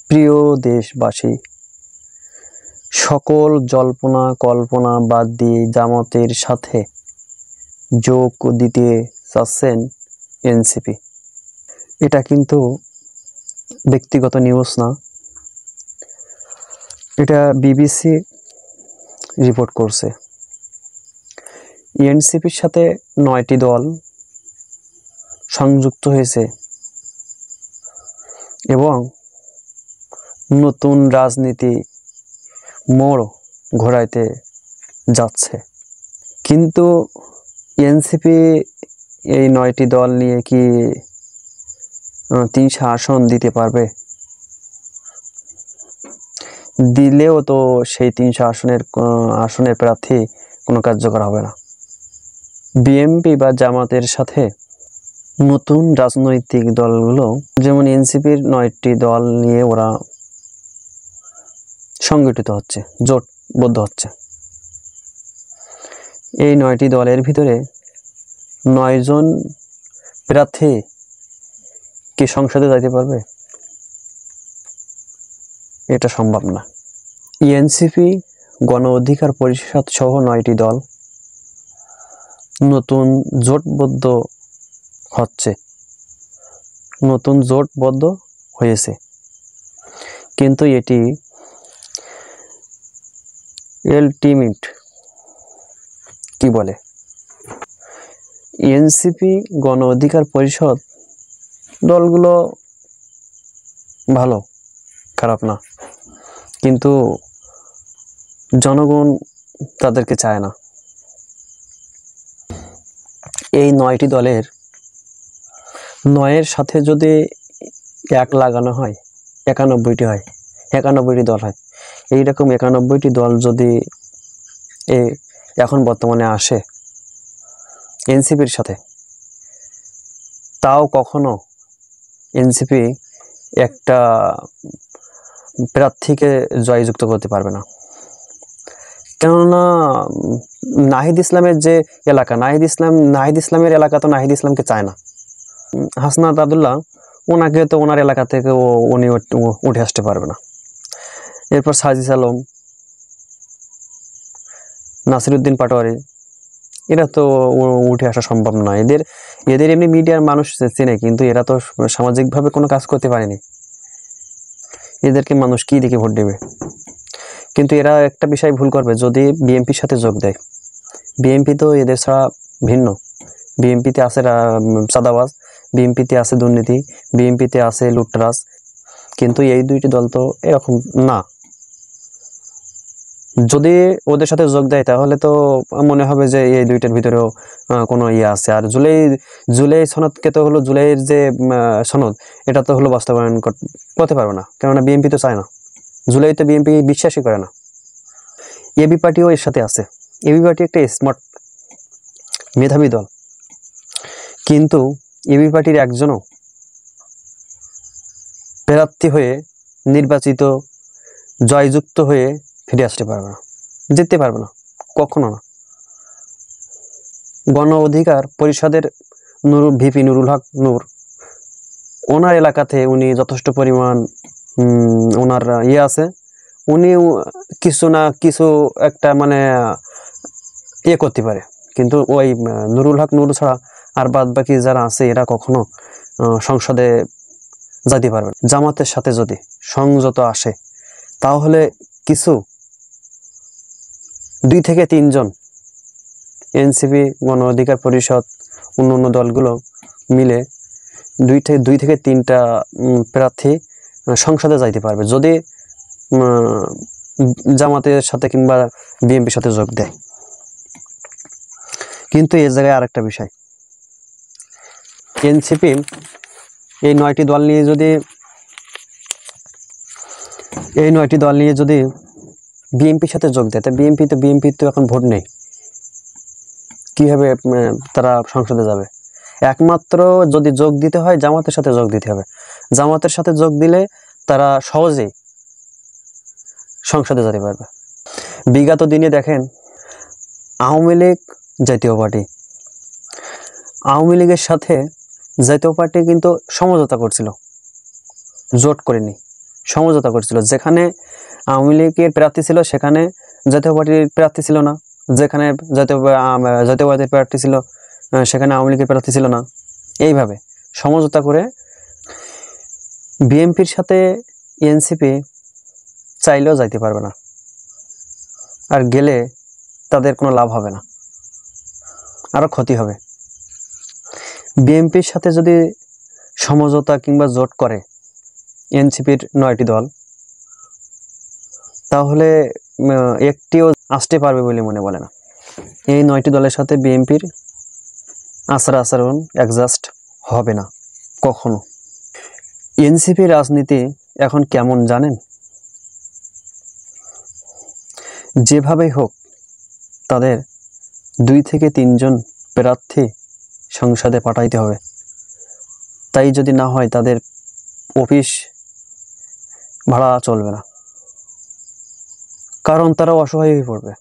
প্রিয় দেশবাসী, সকল জল্পনা কল্পনা বাদ দিয়ে জামাতের সাথে যোগ দিতে চাচ্ছেন এনসিপি। এটা কিন্তু ব্যক্তিগত নিউজ না, এটা বিবিসি রিপোর্ট করছে। এনসিপির সাথে 9টি দল সংযুক্ত হয়েছে এবং নতুন রাজনীতি মোড় ঘোরাইতে যাচ্ছে। কিন্তু এনসিপি এই 9টি দল নিয়ে কি 300 আসন দিতে পারবে? দিলেও তো সেই 300 আসনের প্রার্থী কোনো কার্যকর হবে না। বিএনপি বা জামাতের সাথে নতুন রাজনৈতিক দলগুলো, যেমন এনসিপির 9টি দল নিয়ে ওরা সংগঠিত হচ্ছে, জোটবদ্ধ হচ্ছে। এই 9টি দলের ভিতরে 9 জন প্রার্থী কি সংসদে যাইতে পারবে? এটা সম্ভব না। এনসিপি, গণ অধিকার পরিষদ সহ 9টি দল নতুন জোটবদ্ধ হচ্ছে, নতুন জোটবদ্ধ হয়েছে। কিন্তু এটি আলটিমেট কি বলে, এনসিপি, গণ অধিকার পরিষদ দলগুলো ভালো, খারাপ না, কিন্তু জনগণ তাদেরকে চায় না। এই 9টি দলের 9-এর সাথে যদি 1 লাগানো হয়, 91টি হয়, 91টি দল হয়। এইরকম 91টি দল যদি এখন বর্তমানে আসে এনসিপির সাথে, তাও কখনো এনসিপি একটা প্রার্থীকে জয়যুক্ত করতে পারবে না। কেননা নাহিদ ইসলামের যে এলাকা, নাহিদ ইসলামের এলাকা তো নাহিদ ইসলামকে চায় না। হাসনাত আব্দুল্লাহ, ওনাকে তো ওনার এলাকা থেকে উনি উঠে আসতে পারবে না। এরপর সাজিদ আলম, নাসিরউদ্দিন পাটোয়ারি, এরা তো উঠে আসা সম্ভব নয়। এদের এমনি মিডিয়ার মানুষ চেনে, কিন্তু এরা তো সামাজিকভাবে কোনো কাজ করতে পারেনি। এদেরকে মানুষ কি দেখে ভোট দেবে? কিন্তু এরা একটা বিষয় ভুল করবে, যদি বিএনপির সাথে যোগ দেয়। বিএনপি তো এদের ছাড়া ভিন্ন। বিএনপিতে আছে চাঁদাবাজ, বিএনপিতে আছে দুর্নীতি, বিএনপিতে আছে লুটতরাজ, কিন্তু এই 2টি দল তো এরকম না। যদি ওদের সাথে যোগ দেয় তাহলে তো মনে হবে যে এই 2টার ভিতরেও কোনো আছে। আর জুলাই সনদকে তো হলো, জুলাইয়ের যে সনদ, এটা তো হলো বাস্তবায়ন করতে পারবে না, কেননা বিএনপি তো চায় না। জুলাইতে বিএনপি বিশ্বাসই করে না। এবি পার্টিও এর সাথে আছে। এবি পার্টি একটা স্মার্ট, মেধাবী দল, কিন্তু এবি পার্টির একজনও প্রার্থী হয়ে নির্বাচিত, জয়যুক্ত হয়ে ফিরে আসতে পারবে না, জিততে পারবে না, কখনো না। গণ অধিকার পরিষদের ভিপি নুরুল হক নূর, ওনার এলাকাতে উনি যথেষ্ট পরিমাণ ওনার আছে, উনি কিছু না কিছু একটা করতে পারে। কিন্তু ওই নুরুল হক নূর ছাড়া আর বাদ বাকি যারা আছে এরা কখনো সংসদে যেতে পারবে না। জামাতের সাথে যদি সংযত আসে তাহলে কিছু 2 থেকে 3 জন এনসিপি, গণ অধিকার পরিষদ, অন্যান্য দলগুলো মিলে 2 থেকে 3টা প্রার্থী সংসদে যাইতে পারবে, যদি জামাতের সাথে কিংবা বিএনপির সাথে যোগ দেয়। কিন্তু এই জায়গায় আরেকটা বিষয়, এনসিপি এই 9টি দল নিয়ে যদি বিএনপির সাথে যোগ দেয়, তা বিএনপি তো এখন ভোট নেই, কিভাবে তারা সংসদে যাবে? একমাত্র যদি যোগ দিতে হয় জামাতের সাথে যোগ দিতে হবে। জামাতের সাথে যোগ দিলে তারা সহজেই সংসদে যেতে পারবে। বিগত দিনে দেখেন, আওয়ামী লীগ, জাতীয় পার্টি, আওয়ামী লীগের সাথে জাতীয় পার্টি কিন্তু সমঝোতা করছিল, জোট করেনি, সমঝোতা করেছিল। যেখানে আওয়ামী লীগের প্রার্থী ছিল সেখানে জাতীয় পার্টির প্রার্থী ছিল না, যেখানে জাতীয় পার্টির প্রার্থী ছিল সেখানে আওয়ামী লীগের প্রার্থী ছিল না। এইভাবে সমঝোতা করে বিএনপির সাথে এনসিপি চাইলেও যাইতে পারবে না, আর গেলে তাদের কোনো লাভ হবে না, আরও ক্ষতি হবে। বিএনপির সাথে যদি সমঝোতা কিংবা জোট করে এনসিপির 9টি দল, তাহলে একটিও আসতে পারবে বলে মনে বলে না। এই 9টি দলের সাথে বিএনপির আচরণ অ্যাডজাস্ট হবে না কখনো। এনসিপি রাজনীতি এখন কেমন জানেন? যেভাবেই হোক তাদের 2 থেকে 3 জন প্রার্থী সংসদে পাঠাইতে হবে। তাই যদি না হয় তাদের অফিস ভাড়া চলবে না, কারণ তারা অসহায় হয়ে পড়বে।